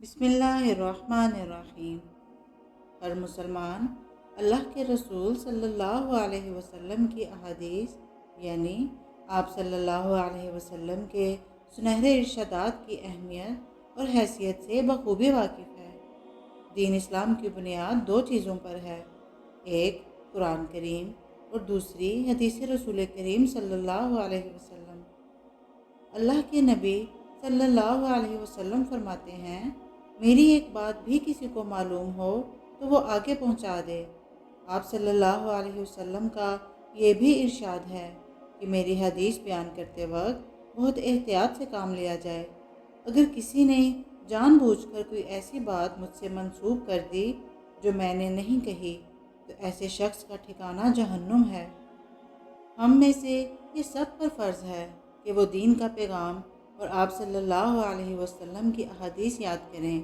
بسم اللہ الرحمن الرحیم۔ ہر مسلمان اللہ کے رسول صلی اللہ علیہ وسلم کی احادیث یعنی آپ صلی اللہ علیہ وسلم کے سنہرے ارشادات کی اہمیت اور حیثیت سے بخوبی واقف ہے۔ دین اسلام کی بنیاد دو چیزوں پر ہے، ایک قرآن کریم اور دوسری حدیث رسول کریم صلی اللہ علیہ وسلم۔ اللہ کے نبی صلی اللہ علیہ وسلم فرماتے ہیں، میری ایک بات بھی کسی کو معلوم ہو تو وہ آگے پہنچا دے۔ آپ صلی اللہ علیہ وسلم کا یہ بھی ارشاد ہے کہ میری حدیث بیان کرتے وقت بہت احتیاط سے کام لیا جائے۔ اگر کسی نے جان بوجھ کر کوئی ایسی بات مجھ سے منسوب کر دی جو میں نے نہیں کہی تو ایسے شخص کا ٹھکانہ جہنم ہے۔ ہم میں سے یہ سب پر فرض ہے کہ وہ دین کا پیغام اور آپ صلی اللہ علیہ وسلم کی احادیث یاد کریں،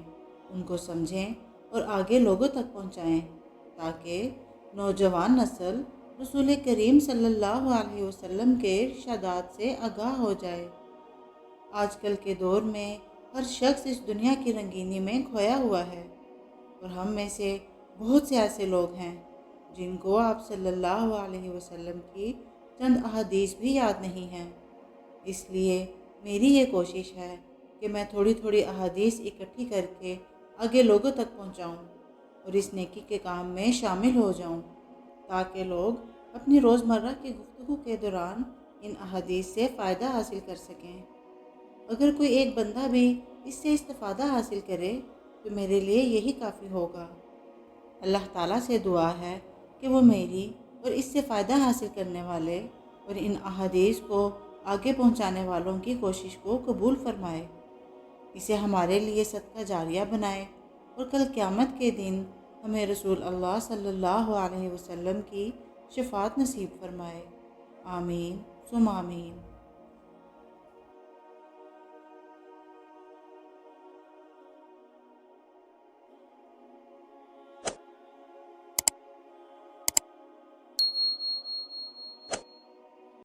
ان کو سمجھیں اور آگے لوگوں تک پہنچائیں تاکہ نوجوان نسل رسول کریم صلی اللہ علیہ وسلم کے ارشادات سے آگاہ ہو جائے۔ آج کل کے دور میں ہر شخص اس دنیا کی رنگینی میں کھویا ہوا ہے اور ہم میں سے بہت سے ایسے لوگ ہیں جن کو آپ صلی اللہ علیہ وسلم کی چند احادیث بھی یاد نہیں ہیں۔ اس لیے میری یہ کوشش ہے کہ میں تھوڑی تھوڑی احادیث اکٹھی کر کے آگے لوگوں تک پہنچاؤں اور اس نیکی کے کام میں شامل ہو جاؤں تاکہ لوگ اپنی روزمرہ کی گفتگو کے دوران ان احادیث سے فائدہ حاصل کر سکیں۔ اگر کوئی ایک بندہ بھی اس سے استفادہ حاصل کرے تو میرے لیے یہی کافی ہوگا۔ اللہ تعالیٰ سے دعا ہے کہ وہ میری اور اس سے فائدہ حاصل کرنے والے اور ان احادیث کو آگے پہنچانے والوں کی کوشش کو قبول فرمائے، اسے ہمارے لیے صدقہ جاریہ بنائے اور کل قیامت کے دن ہمیں رسول اللہ صلی اللہ علیہ وسلم کی شفاعت نصیب فرمائے۔ آمین ثم آمین۔